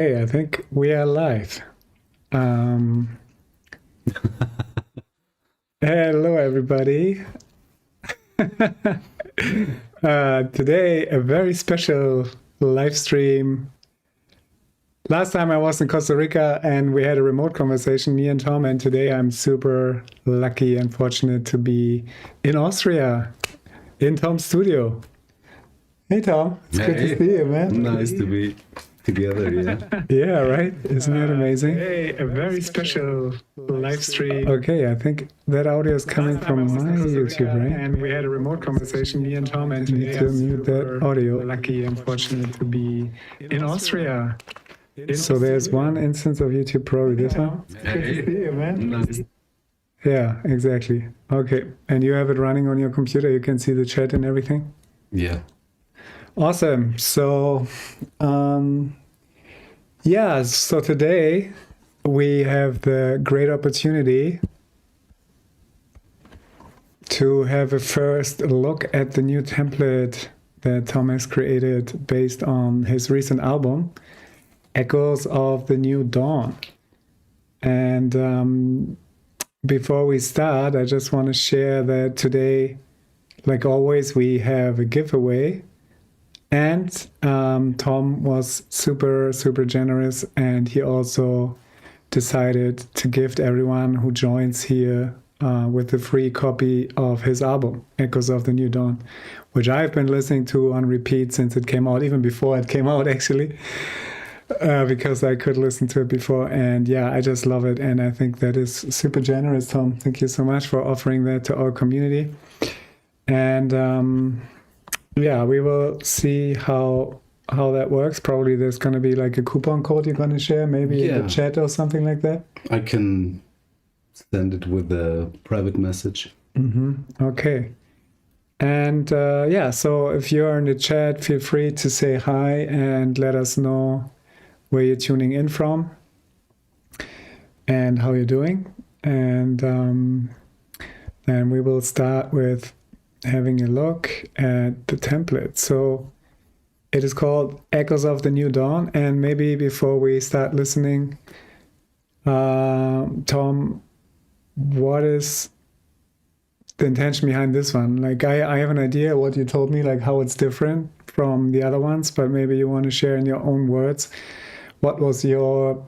Hey, I think we are live. Um, Hello, everybody. Today, a very special live stream. Last time I was in Costa Rica and we had a remote conversation, me and Tom, and today I'm super lucky and fortunate to be in Austria, in Tom's studio. Hey, Tom. It's good to see you, man. Nice to be together, yeah. Yeah, right? Isn't that amazing? Hey, a very special live stream. Okay, I think that audio is coming from my YouTube, right? And we had a remote conversation, me and Tom, and Need to mute that audio. Lucky and fortunate to be in Austria. So there's one instance of YouTube Pro, this one? Good to see you, man. Nice. Yeah, exactly. Okay, and you have it running on your computer, you can see the chat and everything? Yeah. Awesome. So, yeah, so today we have the great opportunity to have a first look at the new template that Tom has created based on his recent album, Echoes of the New Dawn. And before we start, I just want to share that today, like always, we have a giveaway. And Tom was super, super generous, and he also decided to gift everyone who joins here with a free copy of his album, Echoes of the New Dawn, which I've been listening to on repeat since it came out, even before it came out, actually, because I could listen to it before. And yeah, I just love it. And I think that is super generous, Tom. Thank you so much for offering that to our community. And yeah, we will see how that works. Probably there's going to be like a coupon code you're going to share, maybe in the chat or something like that. I can send it with a private message. Okay. And yeah, so if you're in the chat, feel free to say hi and let us know where you're tuning in from and how you're doing. And then we will start with having a look at the template. So it is called Echoes of the New Dawn. And maybe before we start listening, Tom, what is the intention behind this one? Like I have an idea what you told me, like how it's different from the other ones, but maybe you want to share in your own words. What was your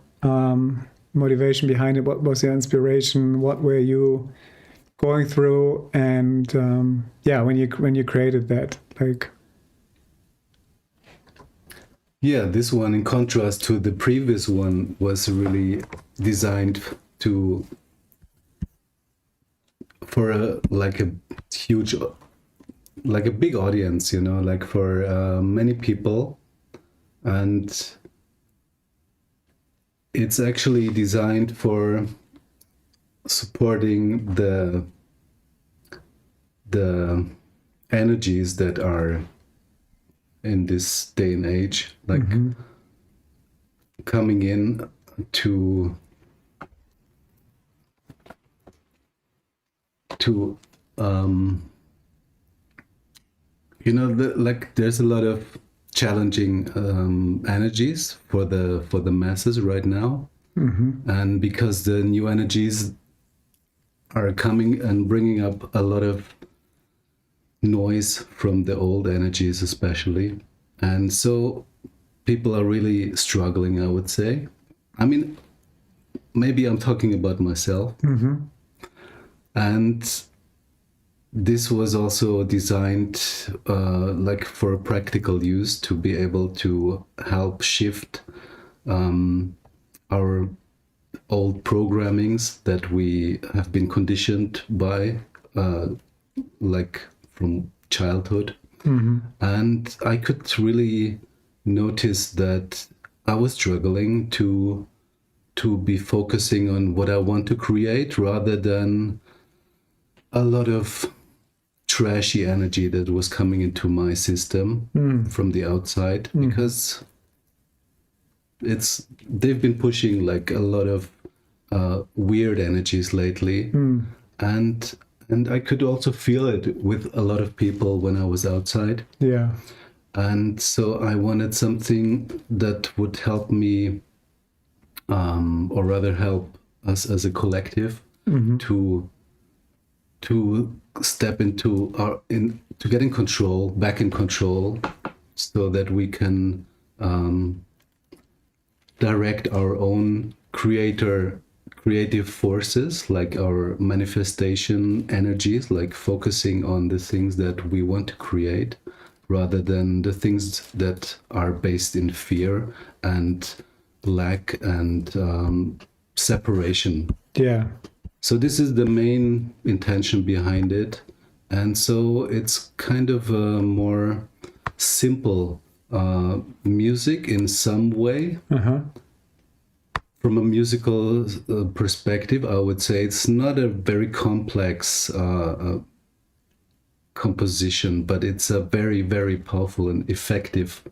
motivation behind it? What was your inspiration? What were you going through? And yeah, when you created that, like, yeah, this one, in contrast to the previous one, was really designed for a huge, like a big audience, you know, like for many people. And it's actually designed for supporting the energies that are in this day and age, like coming in to you know, like there's a lot of challenging energies for the masses right now. And because the new energies are coming and bringing up a lot of noise from the old energies especially, and so people are really struggling, I would say. I mean, maybe I'm talking about myself. And this was also designed like for practical use, to be able to help shift our old programmings that we have been conditioned by, like from childhood. And I could really notice that I was struggling to be focusing on what I want to create, rather than a lot of trashy energy that was coming into my system from the outside, because they've been pushing like a lot of weird energies lately. And I could also feel it with a lot of people when I was outside. yeah. And so I wanted something that would help me, or rather help us as a collective, to step into to get in control, back in control, so that we can direct our own creative forces, like our manifestation energies, like focusing on the things that we want to create rather than the things that are based in fear and lack and separation. Yeah. So this is the main intention behind it. And so it's kind of a more simple music in some way. From a musical perspective, I would say it's not a very complex composition, but it's a very, very powerful and effective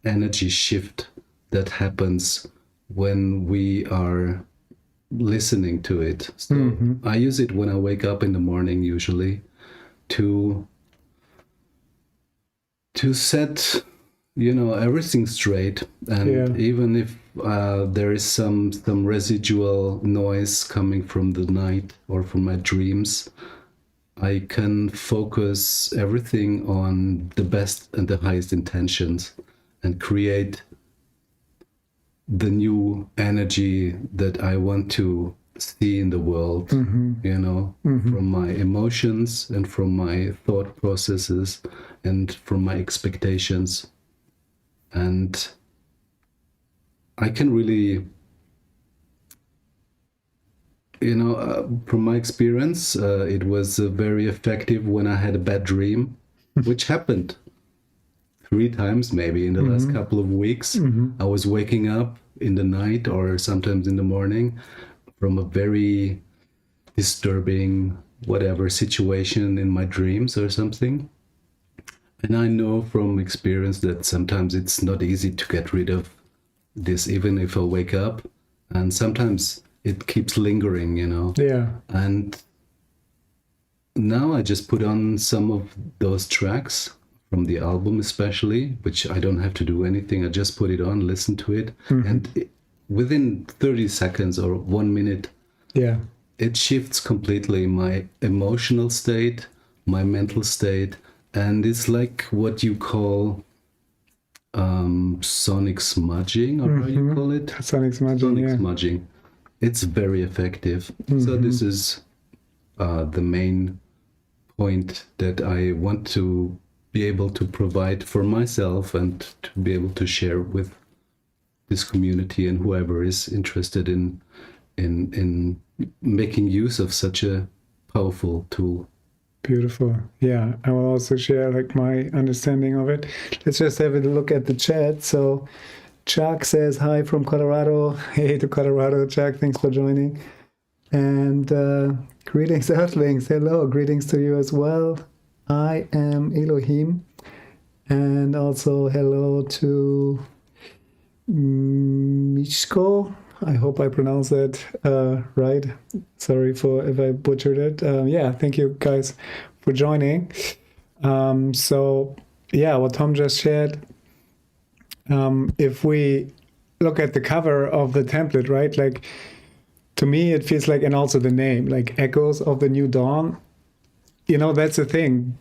energy shift that happens when we are listening to it. So I use it when I wake up in the morning, usually, to set, everything straight. And even if there is some residual noise coming from the night or from my dreams, I can focus everything on the best and the highest intentions and create the new energy that I want to see in the world, from my emotions and from my thought processes and from my expectations. And I can really, from my experience, it was very effective when I had a bad dream, which happened 3 times maybe in the last couple of weeks. I was waking up in the night or sometimes in the morning from a very disturbing whatever situation in my dreams or something. And I know from experience that sometimes it's not easy to get rid of this, even if I wake up. And sometimes it keeps lingering, Yeah. And now I just put on some of those tracks from the album especially, which I don't have to do anything. I just put it on, listen to it. And within 30 seconds or 1 minute, it shifts completely my emotional state, my mental state. And it's like what you call sonic smudging, or how you call it? Sonic smudging. Sonic smudging. It's very effective. So this is the main point that I want to be able to provide for myself and to be able to share with this community and whoever is interested in making use of such a powerful tool. Beautiful. Yeah, I will also share my understanding of it. Let's just have a look at the chat. So Chuck says hi from Colorado. Hey to Colorado, Chuck. Thanks for joining. And greetings, Earthlings. Hello, greetings to you as well. I am Elohim. And also hello to Mishko. I hope I pronounced that right. Sorry if I butchered it. Thank you guys for joining. What Tom just shared, if we look at the cover of the template, right, to me it feels and also the name, Echoes of the New Dawn. That's the thing.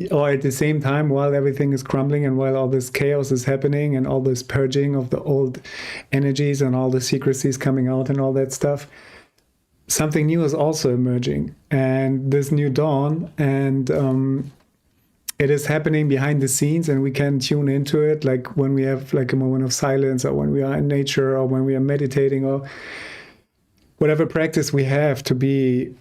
Or at the same time, while everything is crumbling and while all this chaos is happening and all this purging of the old energies and all the secrecies coming out and all that stuff, something new is also emerging. And this new dawn, and it is happening behind the scenes, and we can tune into it, when we have a moment of silence, or when we are in nature, or when we are meditating, or whatever practice we have to be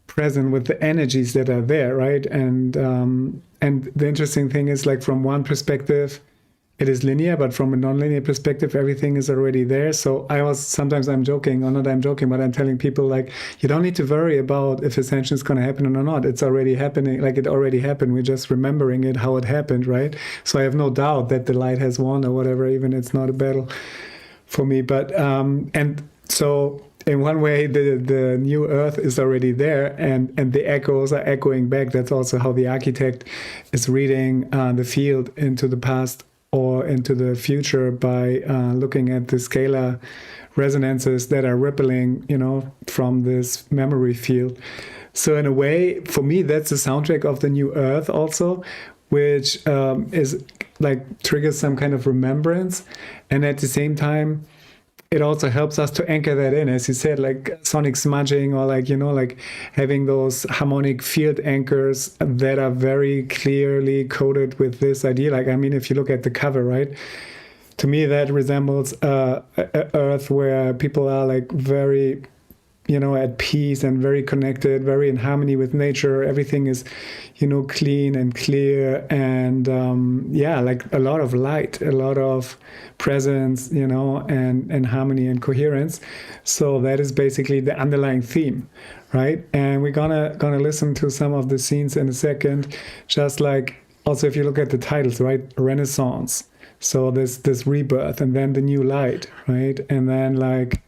present with the energies that are there, right? And the interesting thing is, from one perspective, it is linear, but from a non-linear perspective, everything is already there. So sometimes I'm joking, or not I'm joking, but I'm telling people, you don't need to worry about if ascension is going to happen or not. It's already happening. It already happened. We're just remembering it, how it happened, right? So I have no doubt that the light has won or whatever, even it's not a battle for me. But, and so in one way, the new earth is already there, and the echoes are echoing back. That's also how the architect is reading the field into the past or into the future by looking at the scalar resonances that are rippling, from this memory field. So in a way, for me, that's the soundtrack of the new earth also, which is like triggers some kind of remembrance, and at the same time it also helps us to anchor that in, as you said, like sonic smudging, or like having those harmonic field anchors that are very clearly coded with this idea. Like, I mean, if you look at the cover, right, to me that resembles a earth where people are like very at peace and very connected, very in harmony with nature. Everything is, clean and clear, and like a lot of light, a lot of presence, and harmony and coherence. So that is basically the underlying theme, right? And we're gonna listen to some of the scenes in a second. Just like also, if you look at the titles, right, Renaissance. So this rebirth, and then the new light, right, and then like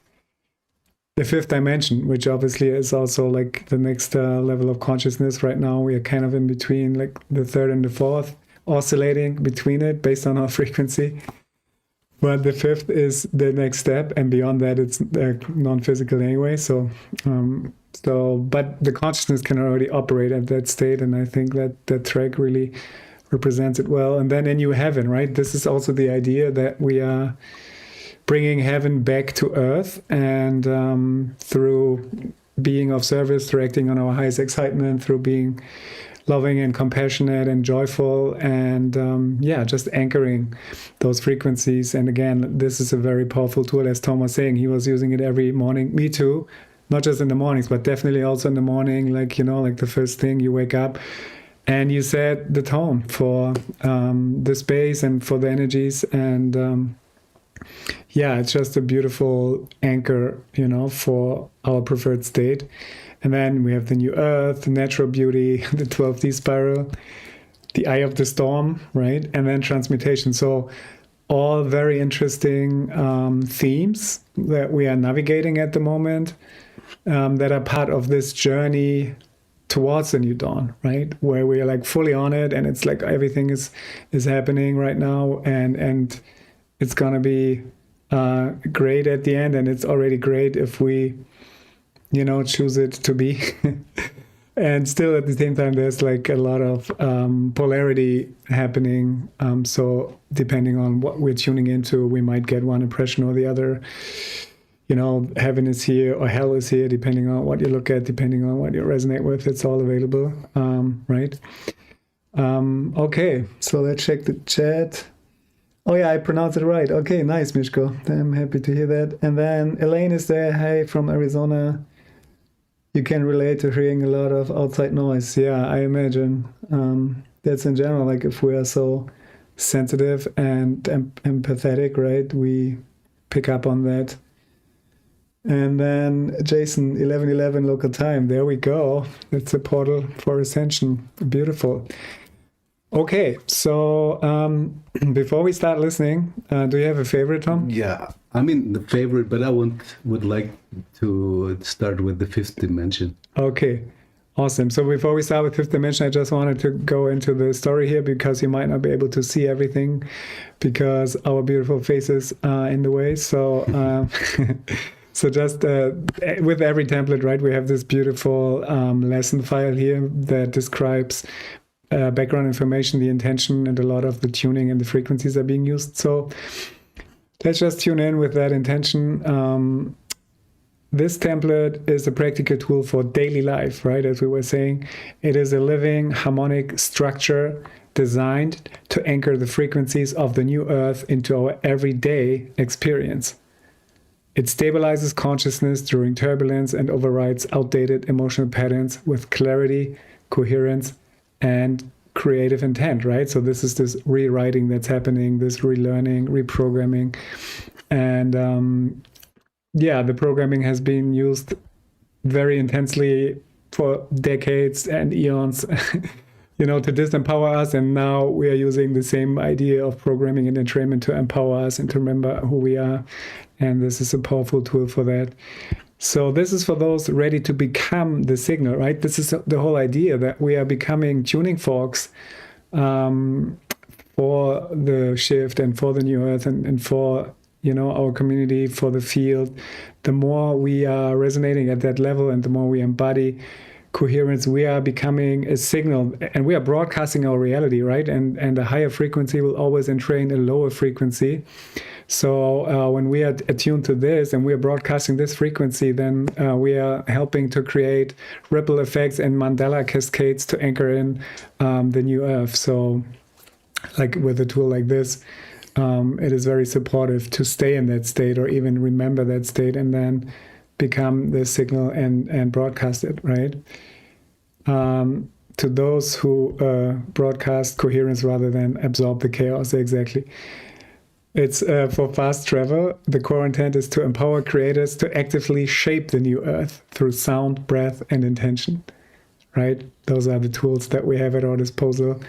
the fifth dimension, which obviously is also like the next level of consciousness. Right now we are kind of in between like the third and the fourth, oscillating between it based on our frequency. But the fifth is the next step, and beyond that it's non-physical anyway. So but the consciousness can already operate at that state, and I think that track really represents it well. And then a new heaven, right? This is also the idea that we are bringing heaven back to earth, and through being of service, through acting on our highest excitement, through being loving and compassionate and joyful, and just anchoring those frequencies. And again, this is a very powerful tool, as Tom was saying. He was using it every morning. Me too, not just in the mornings, but definitely also in the morning, like the first thing you wake up, and you set the tone for the space and for the energies. And it's just a beautiful anchor, for our preferred state. And then we have the new earth, the natural beauty, the 12D spiral, the eye of the storm, right? And then transmutation. So all very interesting themes that we are navigating at the moment, that are part of this journey towards the new dawn, right? Where we are like fully on it, and it's like everything is happening right now, and it's gonna be great at the end, and it's already great if we, choose it to be. And still at the same time, there's like a lot of polarity happening. So depending on what we're tuning into, we might get one impression or the other. Heaven is here or hell is here, depending on what you look at, depending on what you resonate with. It's all available, right? Okay, so let's check the chat. Oh yeah, I pronounced it right. Okay, nice, Mishko. I'm happy to hear that. And then Elaine is there. Hey, from Arizona. You can relate to hearing a lot of outside noise. Yeah, I imagine. That's in general, like if we are so sensitive and empathetic, right? We pick up on that. And then Jason, 11:11 local time. There we go. It's a portal for ascension. Beautiful. Okay, so before we start listening, do you have a favorite, Tom? Yeah, I mean the favorite, but I would like to start with the fifth dimension. Okay, awesome. So before we start with fifth dimension, I just wanted to go into the story here, because you might not be able to see everything because our beautiful faces are in the way. So so just with every template, right, we have this beautiful lesson file here that describes background information, the intention, and a lot of the tuning and the frequencies are being used. So let's just tune in with that intention. This template is a practical tool for daily life, right? As we were saying, it is a living harmonic structure designed to anchor the frequencies of the new earth into our everyday experience. It stabilizes consciousness during turbulence and overwrites outdated emotional patterns with clarity, coherence, and creative intent, right? So this is this rewriting that's happening, this relearning, reprogramming. And the programming has been used very intensely for decades and eons, to disempower us. And now we are using the same idea of programming and entrainment to empower us and to remember who we are. And this is a powerful tool for that. So this is for those ready to become the signal, right? This is the whole idea, that we are becoming tuning forks for the shift and for the new earth and for, you know, our community, for the field. The more we are resonating at that level and the more we embody coherence, we are becoming a signal, and we are broadcasting our reality, right? And a higher frequency will always entrain a lower frequency. So when we are attuned to this and we are broadcasting this frequency, then we are helping to create ripple effects and Mandela cascades to anchor in the new earth. So like with a tool like this, it is very supportive to stay in that state or even remember that state and then become the signal and broadcast it, right? To those who broadcast coherence rather than absorb the chaos, exactly. It's for fast travel. The core intent is to empower creators to actively shape the new earth through sound, breath, and intention, right? Those are the tools that we have at our disposal.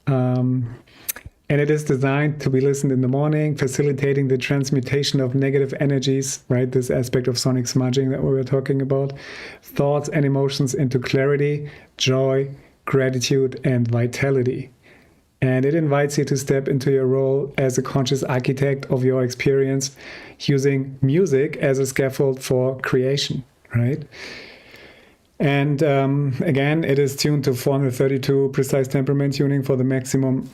And it is designed to be listened in the morning, facilitating the transmutation of negative energies, right? This aspect of sonic smudging that we were talking about. Thoughts and emotions into clarity, joy, gratitude, and vitality. And it invites you to step into your role as a conscious architect of your experience, using music as a scaffold for creation, right? And again, it is tuned to 432 precise temperament tuning for the maximum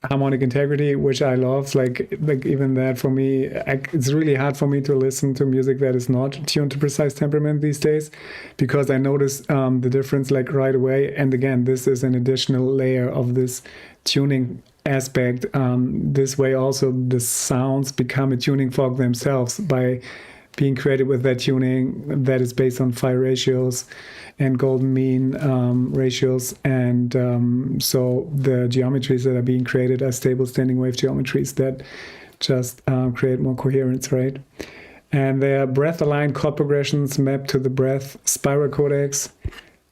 harmonic integrity, which I love. Like even that for me, it's really hard for me to listen to music that is not tuned to precise temperament these days, because I notice the difference like right away. And again, this is an additional layer of this tuning aspect. This way also the sounds become a tuning fork themselves by being created with that tuning that is based on phi ratios and golden mean ratios. And so the geometries that are being created are stable standing wave geometries that just create more coherence, right? And they are breath-aligned chord progressions mapped to the breath spiral codex.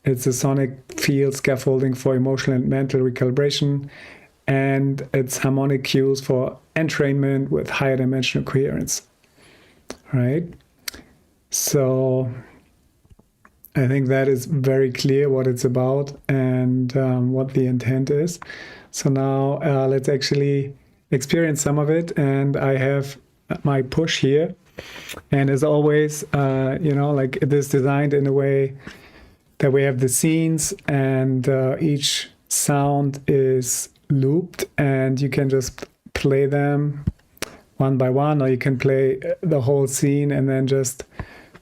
It's a sonic field scaffolding for emotional and mental recalibration, and it's harmonic cues for entrainment with higher dimensional coherence, right? So I think that is very clear what it's about and what the intent is. So now let's actually experience some of it. And I have my push here. And as always, you know, like it is designed in a way that we have the scenes and each sound is looped and you can just play them one by one, or you can play the whole scene and then just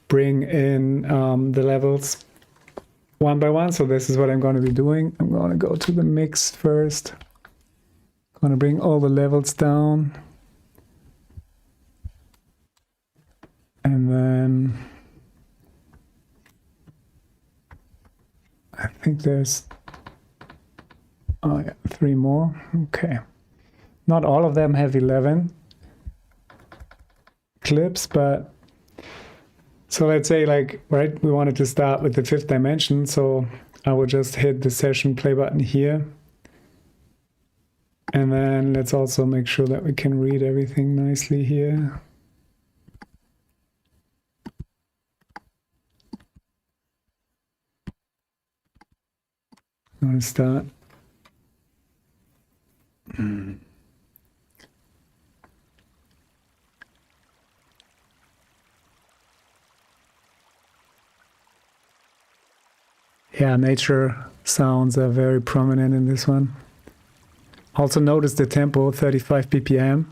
bring in the levels one by one. So this is what I'm going to be doing. I'm going to go to the mix first. I'm going to bring all the levels down. And then I think there's 3 more. Okay. Not all of them have 11 clips, but so let's say like, right, we wanted to start with the 5th dimension. So I would just hit the session play button here. And then let's also make sure that we can read everything nicely here. I'm going to start. Yeah, nature sounds are very prominent in this one. Also notice the tempo, 35 BPM.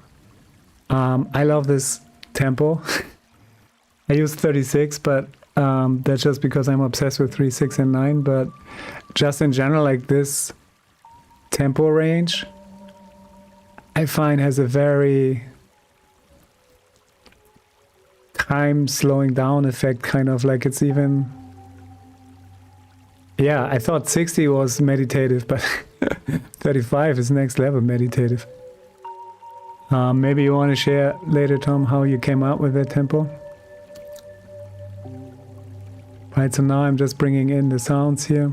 I love this tempo. I use 36, but that's just because I'm obsessed with 3, 6, and 9. But just in general, like this tempo range, I find has a very time slowing down effect, kind of like it's even... Yeah, I thought 60 was meditative, but 35 is next level meditative. Maybe you want to share later, Tom, how you came out with that tempo? Right, so now I'm just bringing in the sounds here.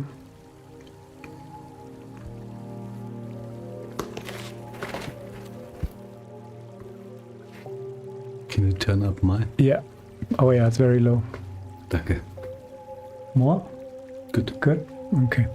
Can you turn up mine? Yeah. Oh yeah, it's very low. Danke. More? Good. Good? Okay.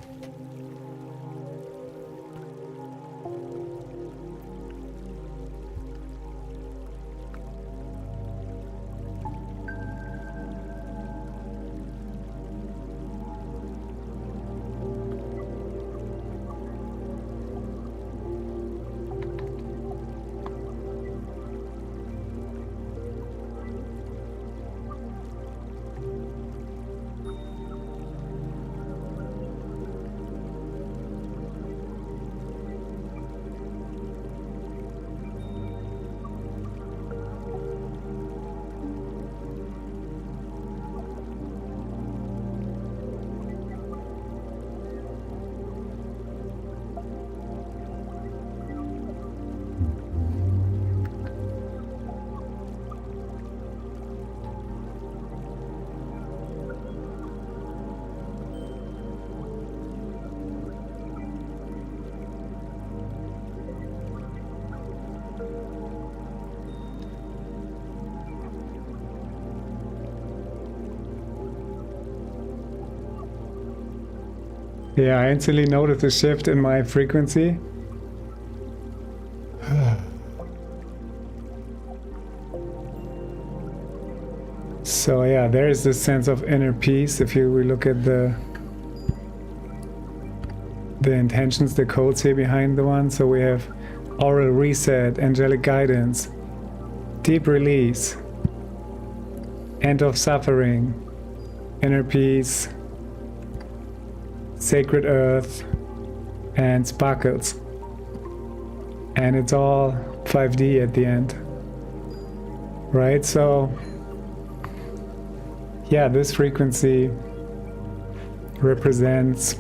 Yeah, I instantly noticed a shift in my frequency. So yeah, there is this sense of inner peace if you look at the intentions, the codes here behind the one. So we have aural reset, angelic guidance, deep release, end of suffering, inner peace, sacred earth, and sparkles. And it's all 5D at the end, right? So yeah, this frequency represents,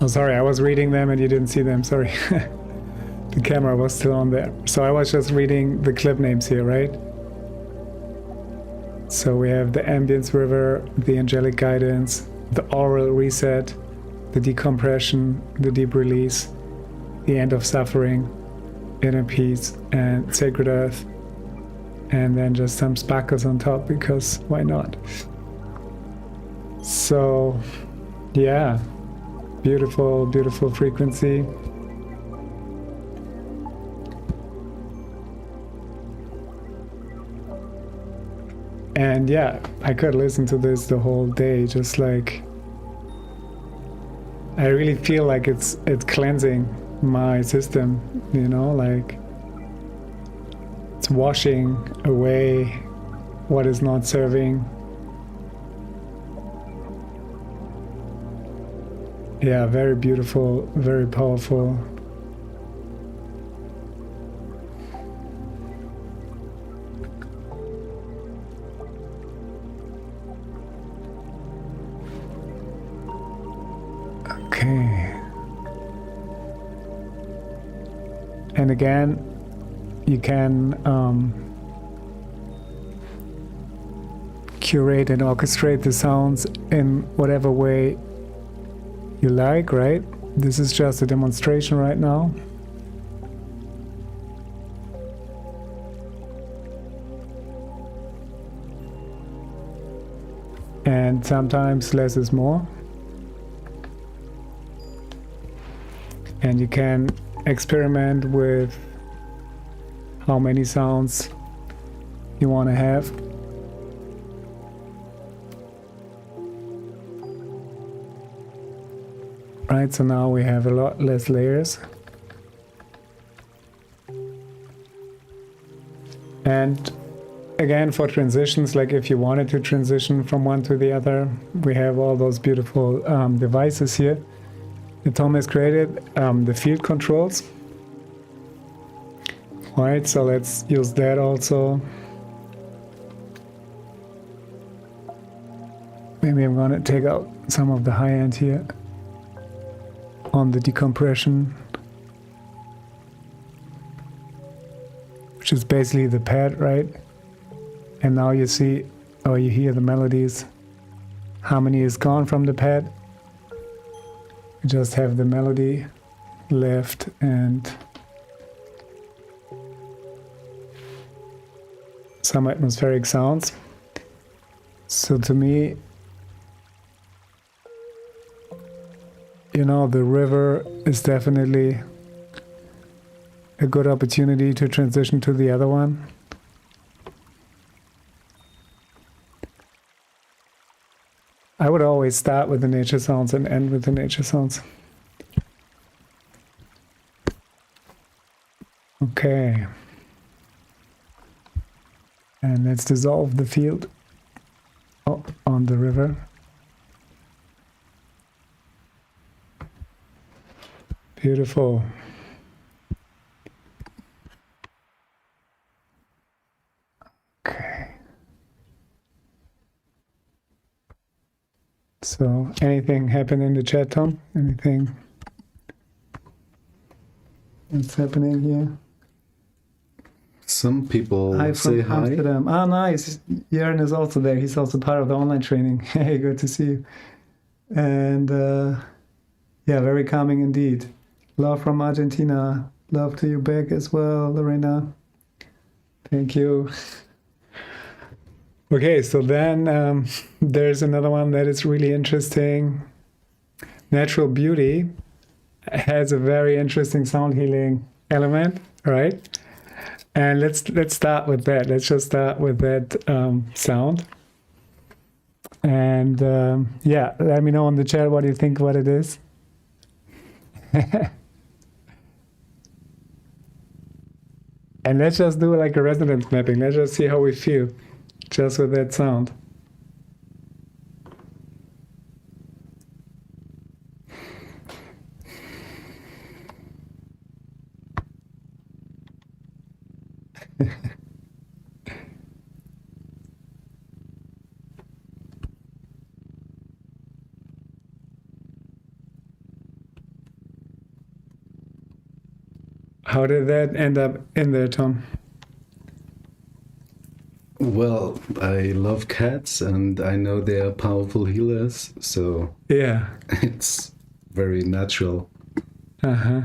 oh sorry, I was reading them and you didn't see them, sorry. The camera was still on there. So I was just reading the clip names here, right? So we have the ambience river, the angelic guidance, the aural reset, the decompression, the deep release, the end of suffering, inner peace, and sacred earth. And then just some sparkles on top, because why not? So yeah, beautiful, beautiful frequency. And yeah, I could listen to this the whole day, just like, I really feel like it's cleansing my system, you know, like it's washing away what is not serving. Yeah, very beautiful, very powerful. Okay. And again, you can curate and orchestrate the sounds in whatever way you like, right? This is just a demonstration right now. And sometimes less is more. And you can experiment with how many sounds you want to have. Right, so now we have a lot less layers. And again, for transitions, like if you wanted to transition from one to the other, we have all those beautiful devices here. Tom has created the field controls. Right, so let's use that also. Maybe I'm gonna take out some of the high end here on the decompression, which is basically the pad, right? And now you see, or you hear the melodies. Harmony is gone from the pad. We just have the melody left and some atmospheric sounds. So to me, you know, the river is definitely a good opportunity to transition to the other one. I would always start with the nature sounds and end with the nature sounds. Okay. And let's dissolve the field on the river. Beautiful. Okay. So, anything happen in the chat, Tom? Anything that's happening here? Some people Hi say from hi. Amsterdam. Ah, nice. Jörn is also there. He's also part of the online training. Hey, good to see you. And yeah, very calming indeed. Love from Argentina. Love to you back as well, Lorena. Thank you. Okay, so then there's another one that is really interesting. Natural Beauty has a very interesting sound healing element, right? And let's start with that. Let's just start with that sound. And yeah, let me know in the chat what you think what it is. And let's just do like a resonance mapping. Let's just see how we feel just with that sound. How did that end up in there, Tom? Well, I love cats and I know they are powerful healers, so Yeah. it's very natural Uh-huh.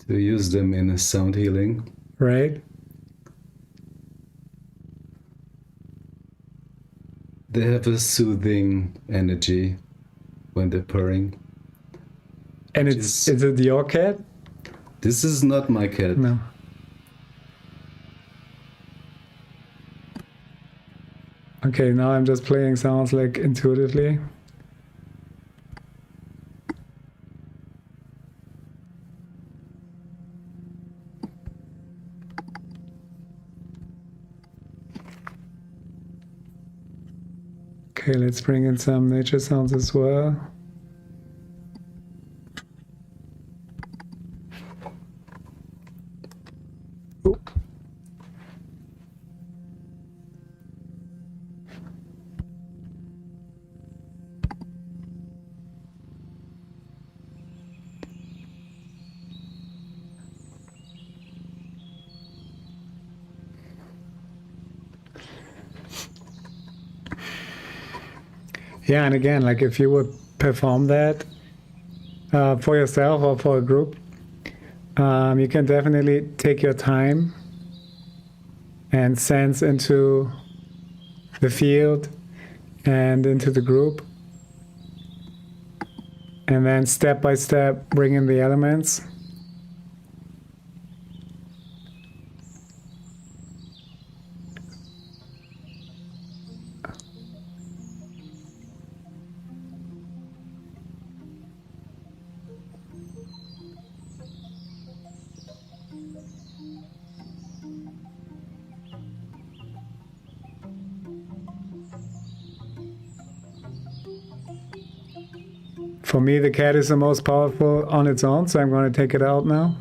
to use them in a sound healing. Right? They have a soothing energy when they're purring. And is it your cat? This is not my cat. No. Okay, now I'm just playing sounds like intuitively. Okay, let's bring in some nature sounds as well. Ooh. Yeah, and again, like if you would perform that for yourself or for a group, you can definitely take your time and sense into the field and into the group, and then step by step bring in the elements. For me, the cat is the most powerful on its own, so I'm going to take it out now.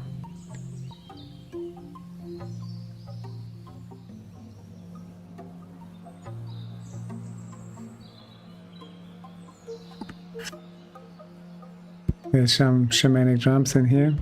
There's some shamanic drums in here.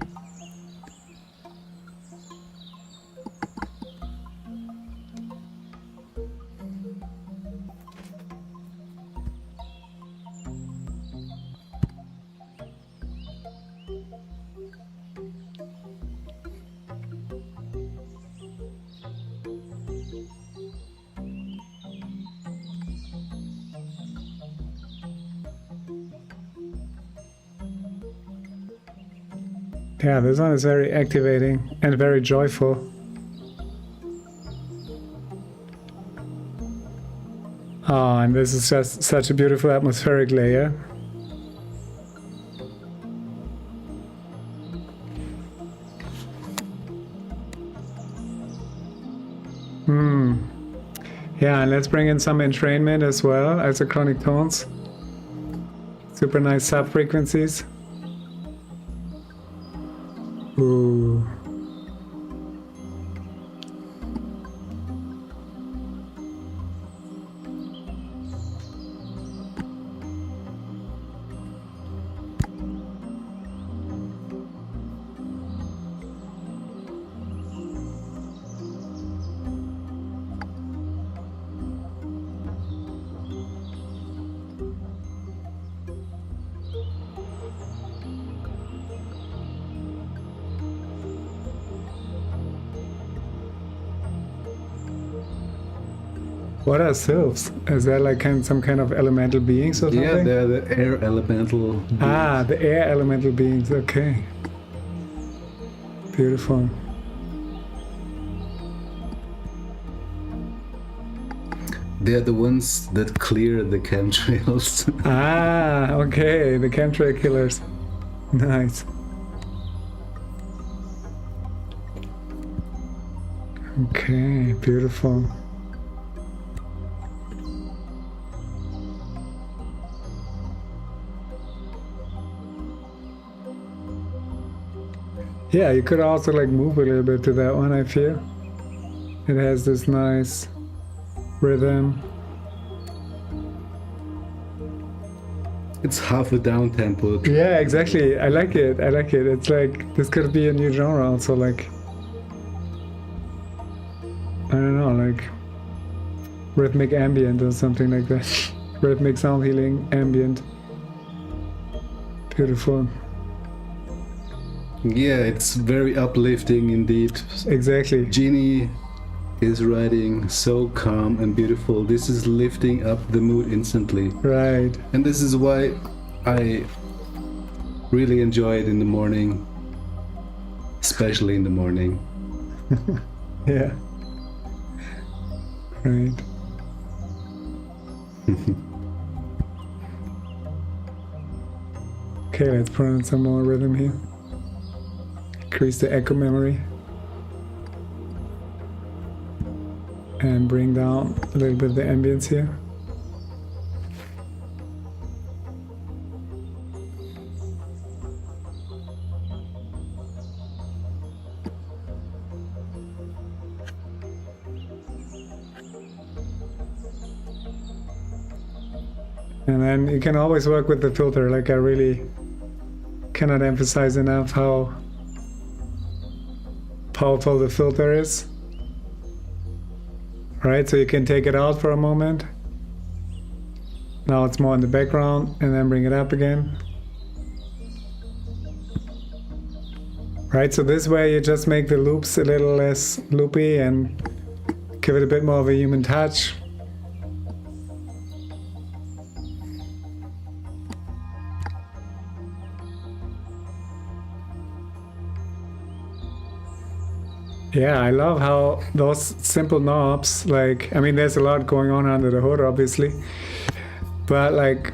Yeah, this one is very activating and very joyful. Oh, and this is just such a beautiful atmospheric layer. Yeah, and let's bring in some entrainment as well, isochronic tones. Super nice sub-frequencies. Ooh. What are sylphs? Is that like some kind of elemental beings or something? Yeah, they're the air elemental beings. Ah, the air elemental beings, okay. Beautiful. They're the ones that clear the chemtrails. Ah, okay, the chemtrail killers. Nice. Okay, beautiful. Yeah, you could also like move a little bit to that one, I feel. It has this nice rhythm. It's half a down tempo. Yeah, exactly. I like it. I like it. It's like this could be a new genre also, like I don't know, like rhythmic ambient or something like that. Rhythmic sound healing ambient. Beautiful. Yeah, it's very uplifting indeed. Exactly. Jeannie is writing so calm and beautiful. This is lifting up the mood instantly. Right. And this is why I really enjoy it in the morning. Especially in the morning. Yeah. Right. Okay, let's put on some more rhythm here. Increase the echo memory. And bring down a little bit of the ambience here. And then you can always work with the filter. Like I really cannot emphasize enough how powerful the filter is. Right, so you can take it out for a moment. Now it's more in the background and then bring it up again. Right, so this way you just make the loops a little less loopy and give it a bit more of a human touch. Yeah, I love how those simple knobs, like, I mean, there's a lot going on under the hood, obviously, but like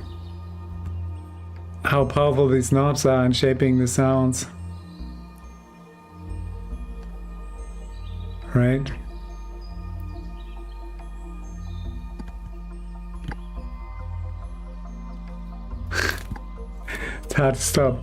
how powerful these knobs are in shaping the sounds. Right? It's hard to stop.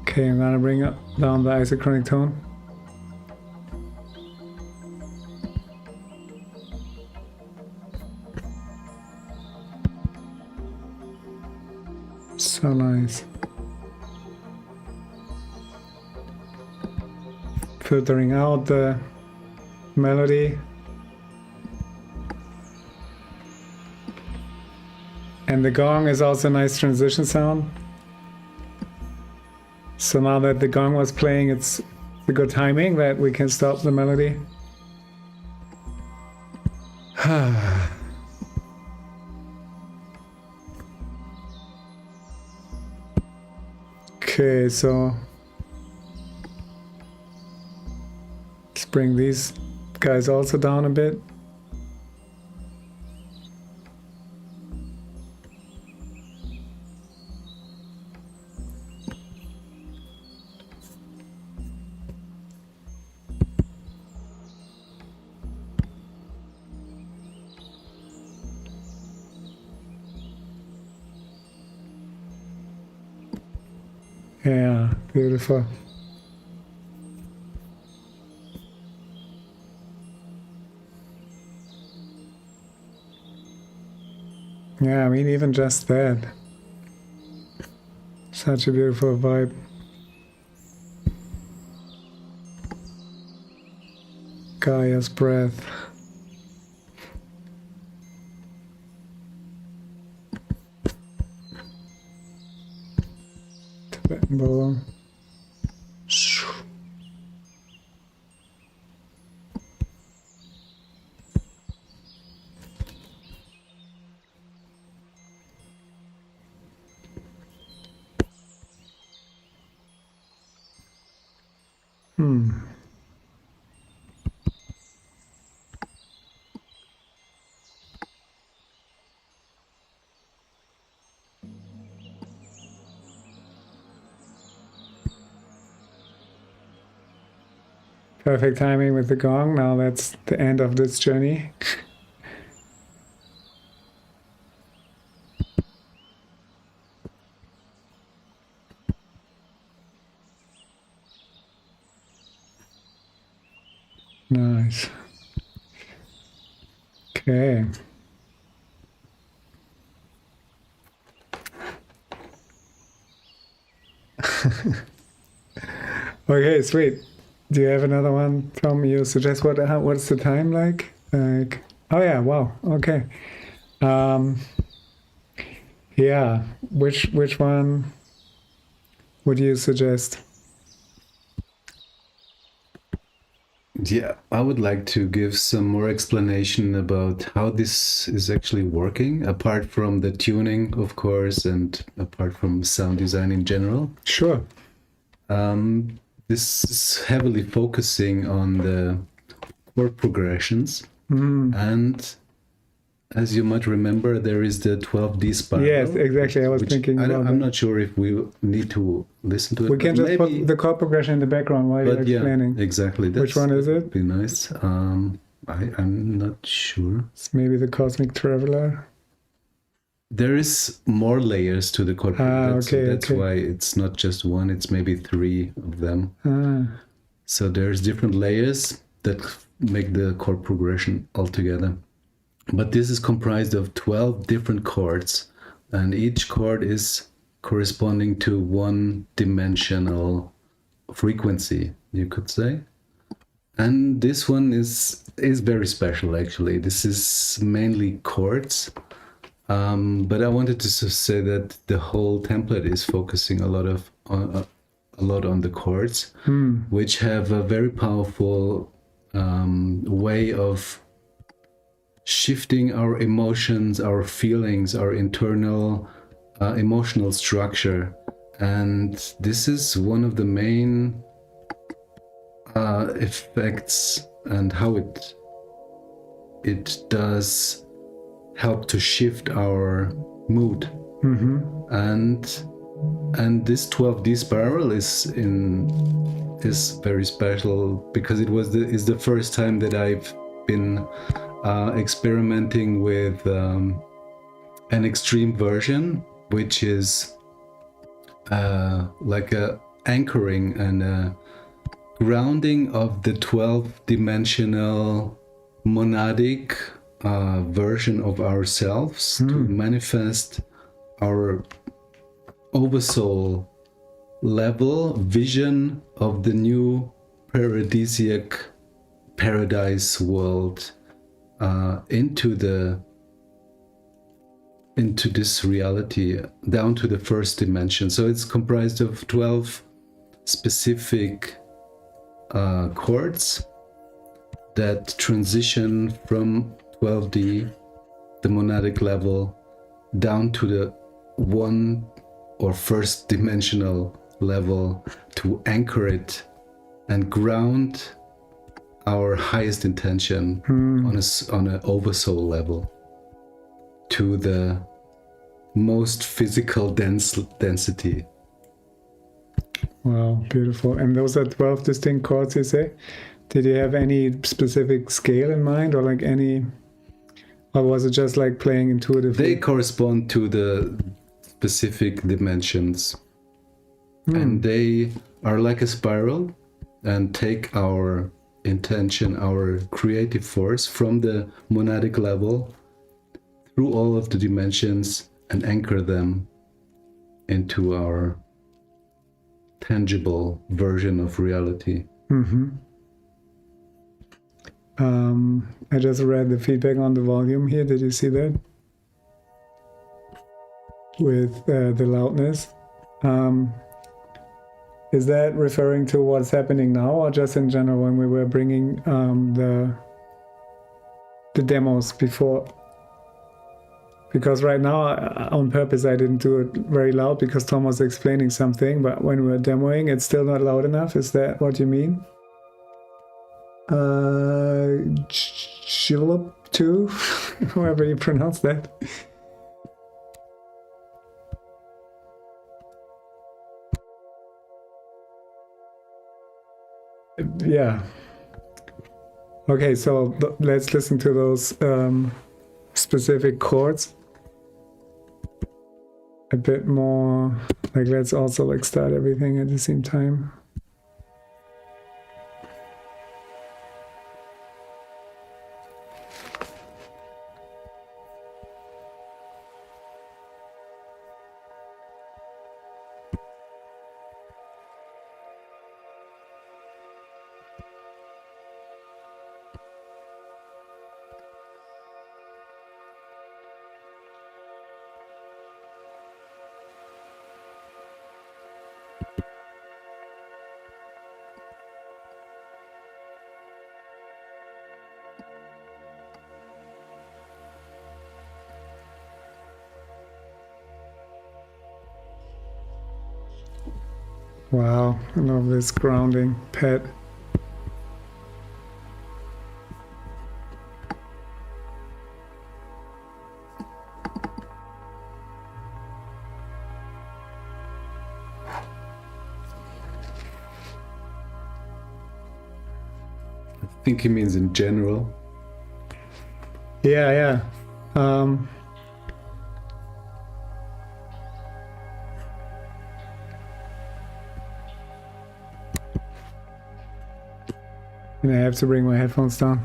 Okay, I'm gonna bring down the isochronic tone. So nice. Filtering out the melody. And the gong is also a nice transition sound. So now that the gong was playing, it's the good timing that we can stop the melody. Okay, so let's bring these guys also down a bit. Yeah, beautiful. Yeah, I mean, even just that. Such a beautiful vibe. Gaia's breath. Tibetan bowl. Perfect timing with the gong. Now that's the end of this journey. Nice. Okay. Okay, sweet. Do you have another one, Tom? You suggest what's the time like? Like, oh yeah, wow. Okay. Yeah. Which one would you suggest? Yeah, I would like to give some more explanation about how this is actually working, apart from the tuning, of course, and apart from sound design in general. Sure. This is heavily focusing on the chord progressions. And as you might remember, there is the 12D spiral. Yes, exactly. I was which thinking about I'm that. not sure if we need to listen to it. We can but just put the chord progression in the background while you're explaining. Yeah, exactly. Which one is it? Would be nice. I'm not sure. It's maybe the Cosmic Traveler. There is more layers to the chord progression. That's okay. why it's not just one. It's maybe 3 of them. So there's different layers that make the chord progression altogether. But this is comprised of 12 different chords, and each chord is corresponding to one-dimensional frequency, you could say. And this one is very special, actually. This is mainly chords, but I wanted to say that the whole template is focusing a lot on the chords, which have a very powerful way of shifting our emotions, our feelings, our internal emotional structure. And this is one of the main effects, and how it does help to shift our mood. And this 12D spiral is very special, because is the first time that I've been experimenting with an extreme version, which is like a anchoring and a grounding of the 12-dimensional monadic version of ourselves to manifest our oversoul level vision of the new paradisiac paradise world into this reality, down to the first dimension. So it's comprised of 12 specific chords that transition from 12D, the monadic level, down to the one or first dimensional level to anchor it and ground our highest intention on an oversoul level to the most physical density. Wow, beautiful. And those are 12 distinct chords, you say? Did you have any specific scale in mind, or like any, or was it just like playing intuitively? They correspond to the specific dimensions, and they are like a spiral and take our intention, our creative force from the monadic level through all of the dimensions and anchor them into our tangible version of reality. I just read the feedback on the volume here. Did you see that? With the loudness. Is that referring to what's happening now, or just in general when we were bringing the demos before? Because right now, on purpose, I didn't do it very loud because Tom was explaining something, but when we were demoing, it's still not loud enough. Is that what you mean? Xuqutopi, however you pronounce that. Yeah. Okay, so let's listen to those specific chords a bit more. Like, let's also like start everything at the same time. Wow, I love this grounding pet. I think he means in general. Yeah. And I have to bring my headphones down.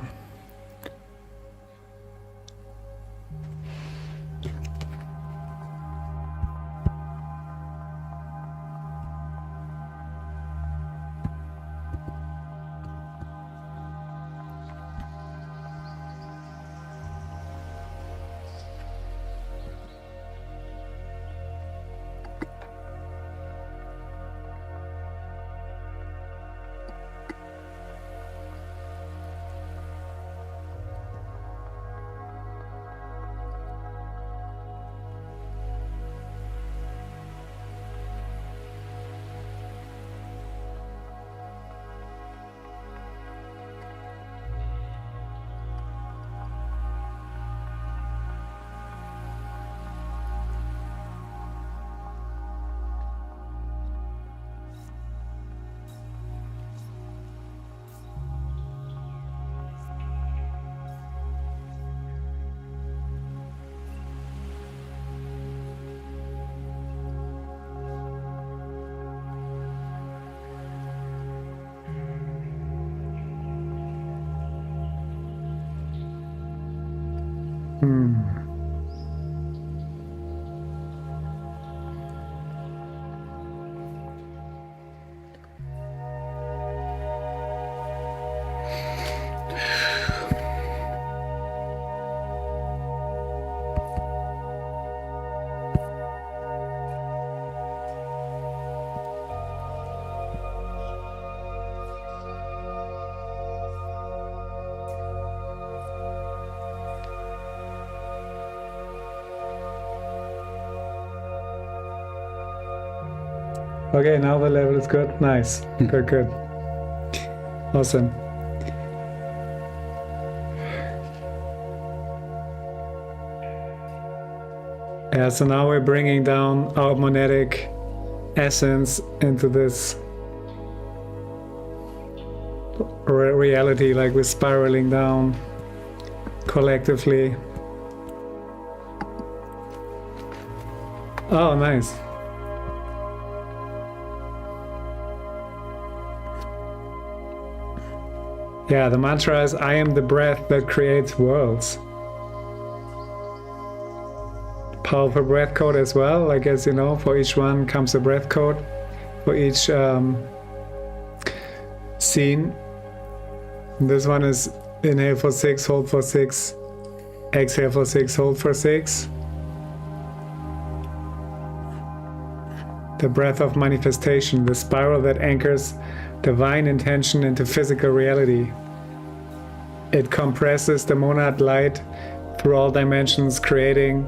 Okay, now the level is good. Nice. Good, good. Awesome. Yeah, so now we're bringing down our monetic essence into this reality, like we're spiraling down collectively. Oh, nice. Yeah, the mantra is, I am the breath that creates worlds. Powerful breath code as well. Like, as you know, for each one comes a breath code. For each scene. This one is inhale for 6, hold for 6, exhale for 6, hold for 6. The breath of manifestation, the spiral that anchors divine intention into physical reality. It compresses the monad light through all dimensions, creating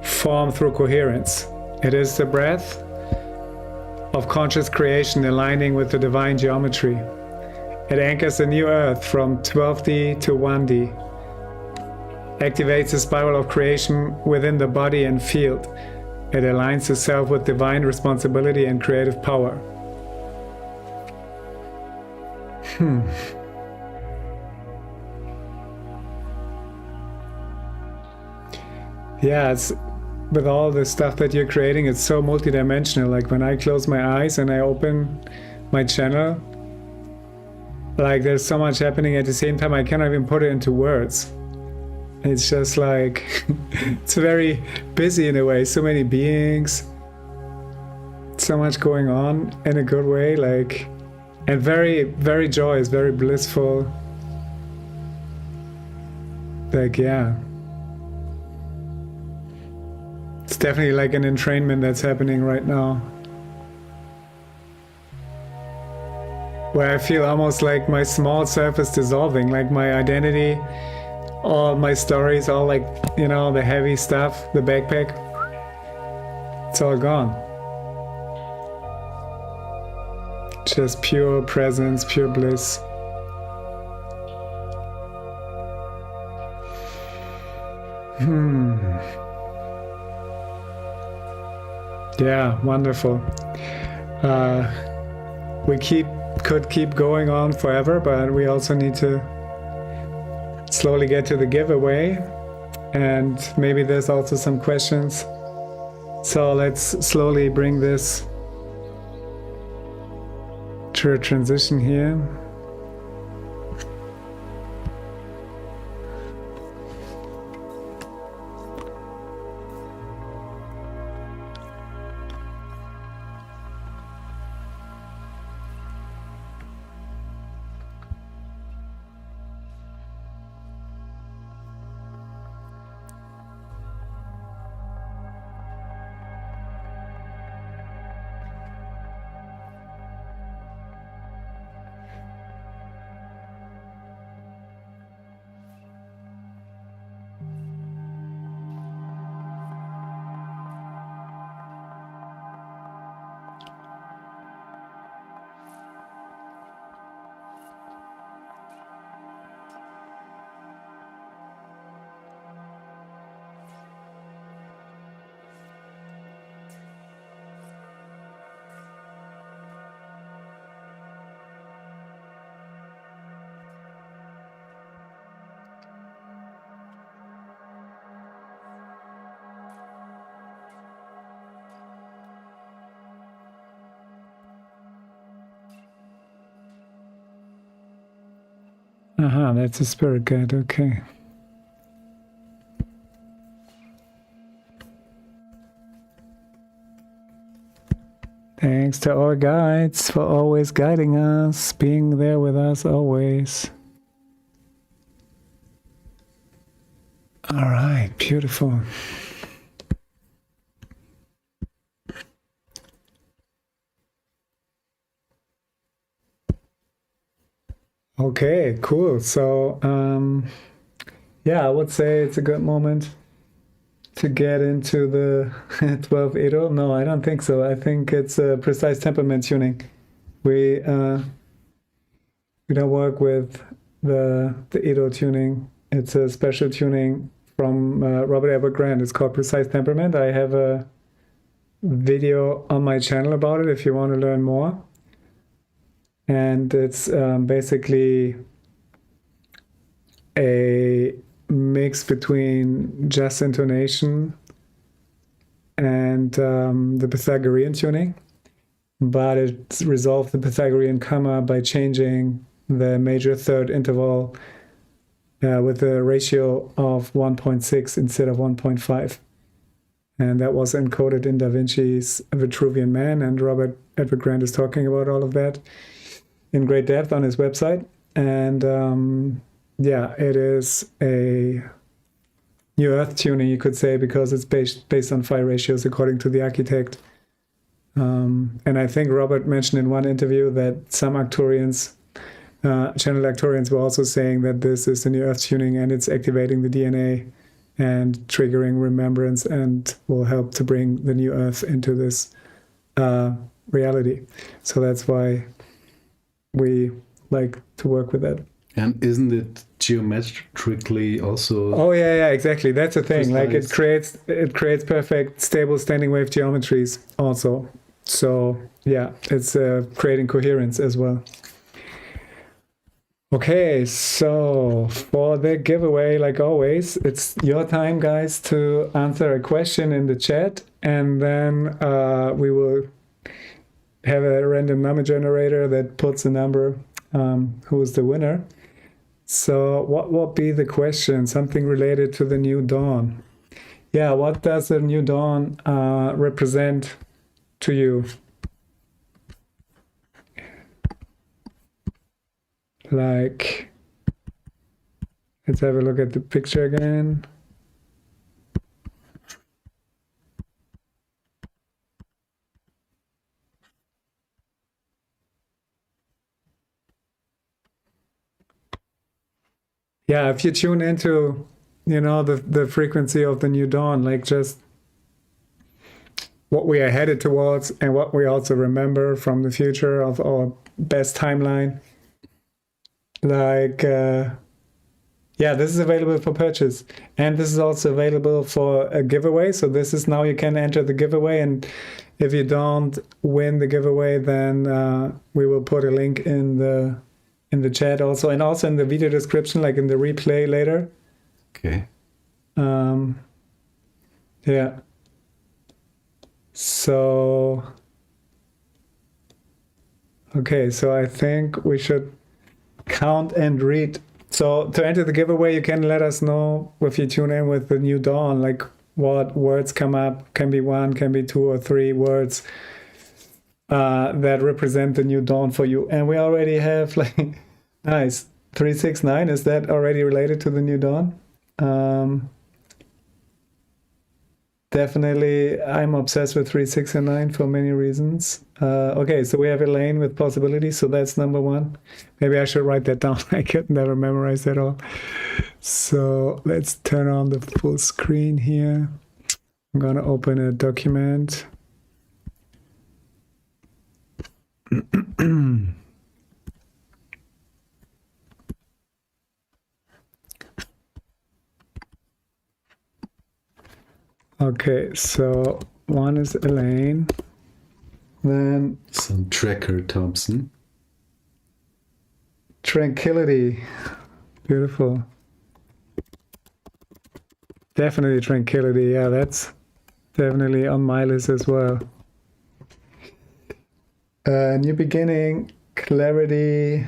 form through coherence. It is the breath of conscious creation aligning with the divine geometry. It anchors the new earth from 12D to 1D. Activates the spiral of creation within the body and field. It aligns the self with divine responsibility and creative power. Yeah, it's with all the stuff that you're creating, it's so multidimensional. Like when I close my eyes and I open my channel, like there's so much happening at the same time, I cannot even put it into words. It's just like, it's very busy in a way, so many beings, so much going on in a good way, like, and very, very joyous, very blissful. Like, yeah. It's definitely like an entrainment that's happening right now. Where I feel almost like my small self is dissolving, like my identity, all my stories, all like, you know, the heavy stuff, the backpack, it's all gone. Just pure presence, pure bliss. Yeah, wonderful. We could keep going on forever, but we also need to slowly get to the giveaway, and maybe there's also some questions. So let's slowly bring this to a transition here. That's a spirit guide, okay. Thanks to our guides for always guiding us, being there with us always. All right, beautiful. Okay, cool. So, yeah, I would say it's a good moment to get into the 12 Edo? No, I don't think so. I think it's a precise temperament tuning. We don't work with the Edo tuning. It's a special tuning from Robert Edward Grant. It's called Precise Temperament. I have a video on my channel about it if you want to learn more. And it's basically a mix between just intonation and the Pythagorean tuning, but it resolved the Pythagorean comma by changing the major third interval with a ratio of 1.6 instead of 1.5. And that was encoded in Da Vinci's Vitruvian Man, and Robert Edward Grant is talking about all of that in great depth on his website. And yeah, it is a new earth tuning, you could say, because it's based on phi ratios according to the architect. And I think Robert mentioned in one interview that some Arcturians, channel Arcturians, were also saying that this is the new earth tuning and it's activating the DNA and triggering remembrance and will help to bring the new earth into this reality. So that's why we like to work with that. And isn't it geometrically also? Oh yeah, exactly. That's the thing. Precise. Like it creates perfect stable standing wave geometries also. So yeah, it's creating coherence as well. Okay, so for the giveaway, like always, it's your time, guys, to answer a question in the chat, and then we will have a random number generator that puts a number who is the winner. So what will be the question? Something related to the new dawn. Yeah, what does the new dawn represent to you? Like, let's have a look at the picture again. Yeah, if you tune into, the frequency of the new dawn, like just what we are headed towards and what we also remember from the future of our best timeline. Like, yeah, this is available for purchase. And this is also available for a giveaway. So this is now you can enter the giveaway. And if you don't win the giveaway, then we will put a link in the chat also. And also in the video description, like in the replay later. Okay. Yeah. So, okay, so I think we should count and read. So to enter the giveaway, you can let us know if you tune in with the new dawn, like what words come up. Can be one, can be two or three words that represent the new dawn for you. And we already have like, nice, 369. Is that already related to the new dawn? Definitely, I'm obsessed with 3, 6, and 9 for many reasons. Okay, so we have Elaine with possibilities, so that's number one. Maybe I should write that down. I could never memorize that all. So let's turn on the full screen here. I'm going to open a document. Okay, so one is Elaine, then Some Tracker Thompson. Tranquility, beautiful. Definitely Tranquility, yeah, that's definitely on my list as well. New beginning, clarity,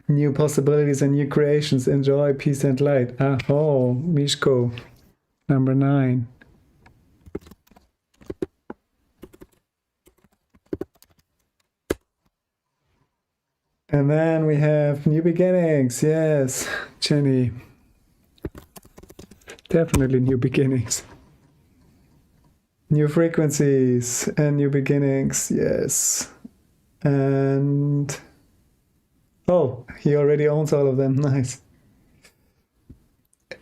new possibilities and new creations, enjoy, peace and light. Oh, Mishko. Number 9. And then we have new beginnings. Yes, Jenny. Definitely new beginnings. New frequencies and new beginnings. Yes. And oh, he already owns all of them. Nice.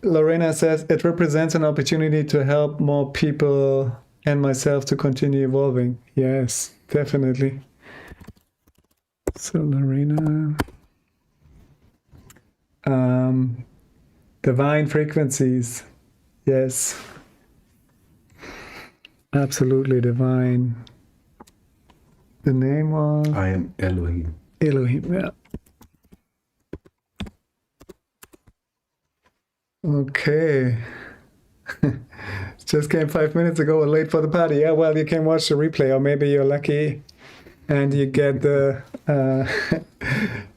Lorena says, it represents an opportunity to help more people and myself to continue evolving. Yes, definitely. So Lorena, divine frequencies. Yes, absolutely divine. The name was? I am Elohim. Elohim, yeah. Okay. Just came 5 minutes ago, late for the party. Yeah, well, you can watch the replay, or maybe you're lucky and you get the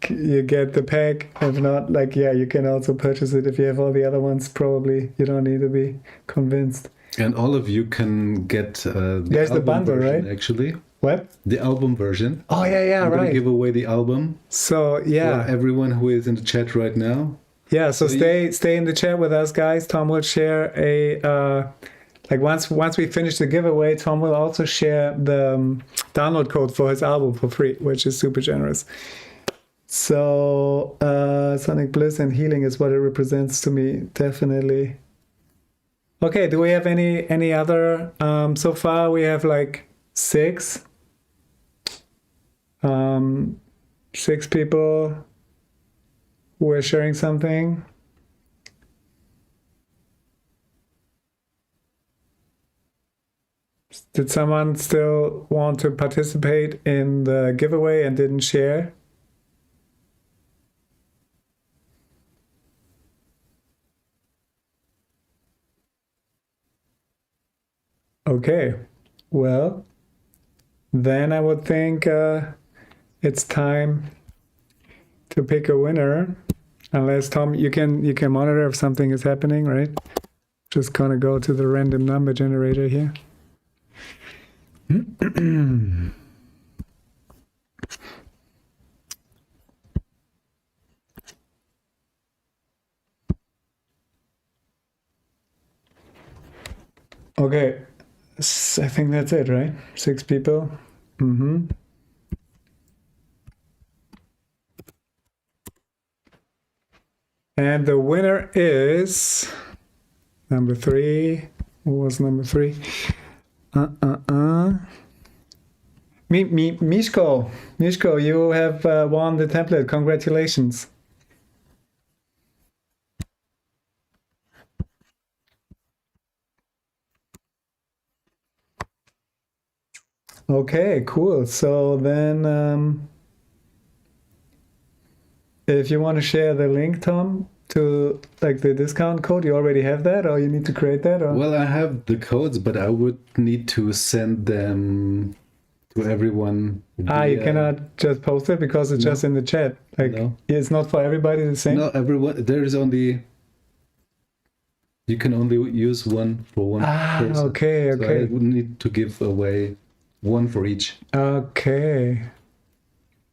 you get the pack. If not, like, yeah, you can also purchase it if you have all the other ones. Probably you don't need to be convinced. And all of you can get There's the album bundle, version, right? actually. What? The album version. Oh yeah, I'm gonna right. give away the album So for yeah, everyone who is in the chat right now. yeah. So So stay in the chat with us, guys. Tom will share a like once we finish the giveaway, Tom will also share the download code for his album for free, which is super generous. So Sonic Bliss and healing is what it represents to me, definitely. Okay, do we have any other? So far we have like six people who are sharing something. Did someone still want to participate in the giveaway and didn't share? Okay, well, then I would think it's time to pick a winner. Unless Tom, you can monitor if something is happening, right? Just gonna go to the random number generator here. Okay, I think that's it, right? 6 people. And the winner is number 3. Who was number 3? Mishko. Mishko, you have won the template. Congratulations. Okay, cool. So then, if you want to share the link, Tom, to like the discount code, you already have that, or you need to create that? Or? Well, I have the codes, but I would need to send them to everyone. You cannot just post it because it's just in the chat. Like, it's not for everybody the same? No, everyone. There is only. You can only use one for one person. Okay, So okay. I would need to give away one for each. Okay.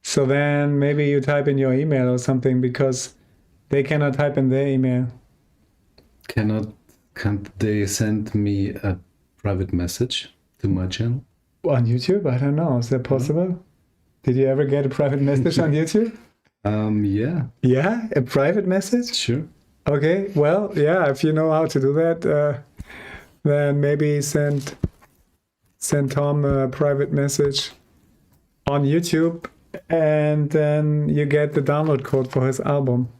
So then maybe you type in your email or something, because they cannot type in their email. Can't they send me a private message to my channel? On YouTube? I don't know. Is that possible? Did you ever get a private message on YouTube? Yeah. Yeah? A private message? Sure. Okay. Well, yeah, if you know how to do that, then maybe send Tom a private message on YouTube, and then you get the download code for his album.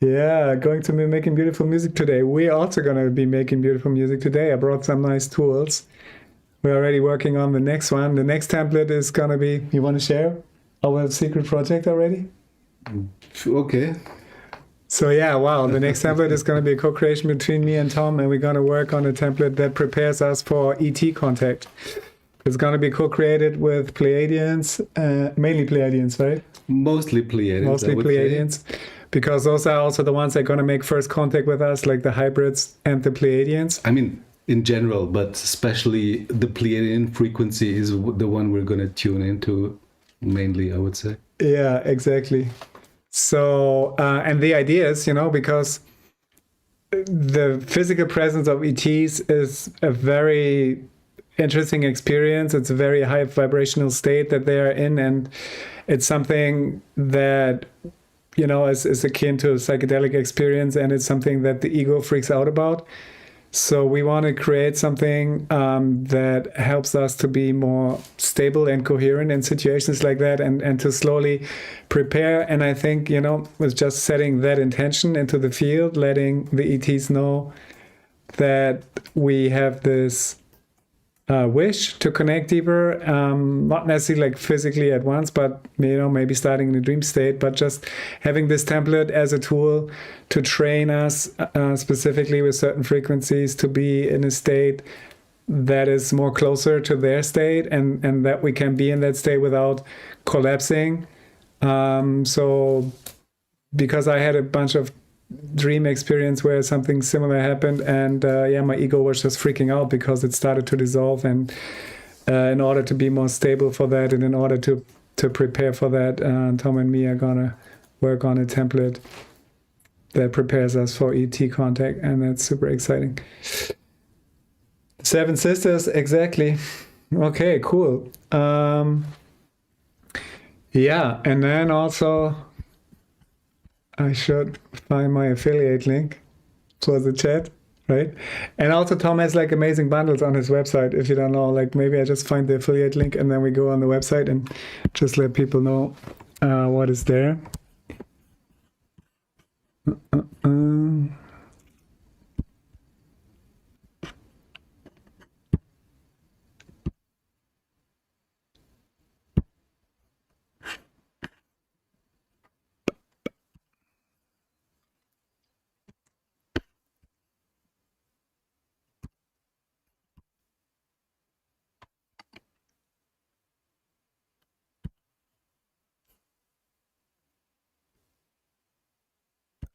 Yeah, going to be making beautiful music today. We're also going to be making beautiful music today. I brought some nice tools. We're already working on the next one. The next template is going to be, you want to share our secret project already? Okay. So yeah, wow, the next template is going to be a co-creation between me and Tom, and we're going to work on a template that prepares us for ET contact. It's going to be co-created with Pleiadians, mainly Pleiadians, right? Mostly Pleiadians. Mostly Pleiadians, because those are also the ones that are going to make first contact with us, like the hybrids and the Pleiadians. I mean, in general, but especially the Pleiadian frequency is the one we're going to tune into mainly, I would say. Yeah, exactly. So, and the idea is, because the physical presence of ETs is a very interesting experience. It's a very high vibrational state that they are in, and it's something that, you know, is akin to a psychedelic experience, and it's something that the ego freaks out about. So we want to create something that helps us to be more stable and coherent in situations like that, and to slowly prepare. And I think, you know, with just setting that intention into the field, letting the ETs know that we have this wish to connect deeper, not necessarily like physically at once, but, you know, maybe starting in a dream state, but just having this template as a tool to train us specifically with certain frequencies to be in a state that is more closer to their state, and that we can be in that state without collapsing. So because I had a bunch of dream experience where something similar happened, and yeah, my ego was just freaking out because it started to dissolve, and in order to be more stable for that, and in order to prepare for that, Tom and me are gonna work on a template that prepares us for ET contact, and that's super exciting. Seven Sisters, exactly. Okay, cool. Yeah, and then also I should find my affiliate link for the chat, right? And also Tom has like amazing bundles on his website. If you don't know, like maybe I just find the affiliate link and then we go on the website and just let people know what is there.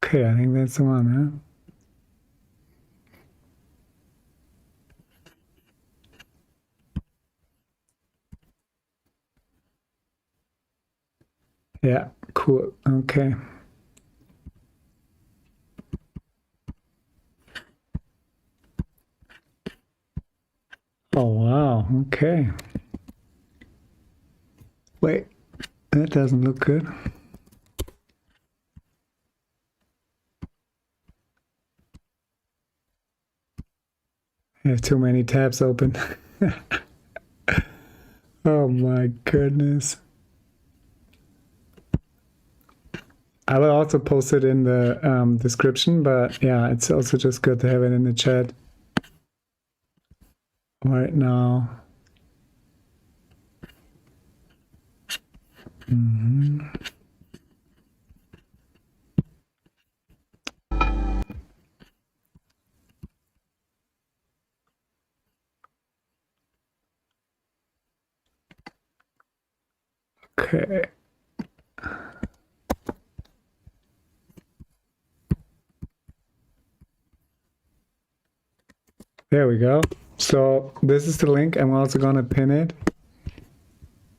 Okay, I think that's the one, huh? Yeah, cool. Okay. Oh, wow. Okay. Wait, that doesn't look good. I have too many tabs open. Oh my goodness. I will also post it in the description, but yeah, it's also just good to have it in the chat right now. Okay. There we go. So this is the link. I'm also gonna pin it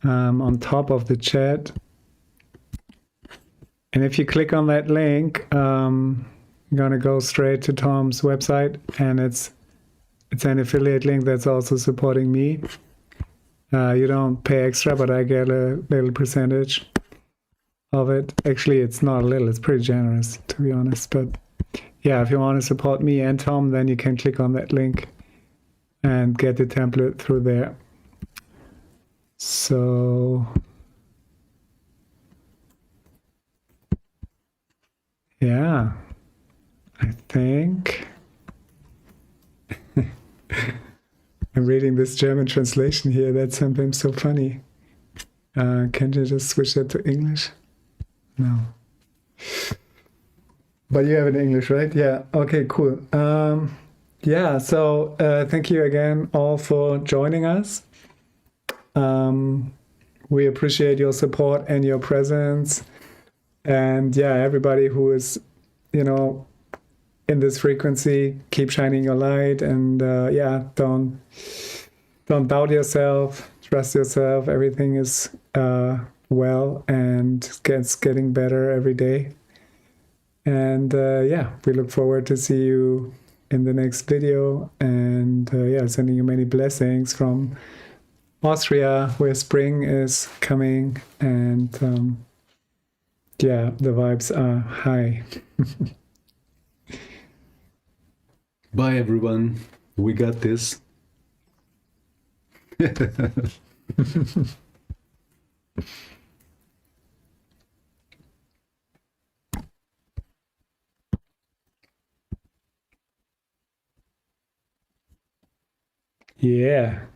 on top of the chat. And if you click on that link, you're gonna go straight to Tom's website, and it's an affiliate link that's also supporting me. You don't pay extra, but I get a little percentage of it. Actually, it's not a little, it's pretty generous, to be honest. But yeah, if you want to support me and Tom, then you can click on that link and get the template through there. So yeah, I think I'm reading this German translation here. That's sometimes so funny. Can't you just switch that to English? No. But you have it in English, right? Yeah. Okay, cool. Yeah, so thank you again all for joining us. We appreciate your support and your presence. And yeah, everybody who is, you know, in this frequency, keep shining your light, and yeah, don't doubt yourself, trust yourself. Everything is well, and it's getting better every day. And yeah, we look forward to see you in the next video. And yeah, sending you many blessings from Austria, where spring is coming, and yeah, the vibes are high. Bye, everyone. We got this. Yeah.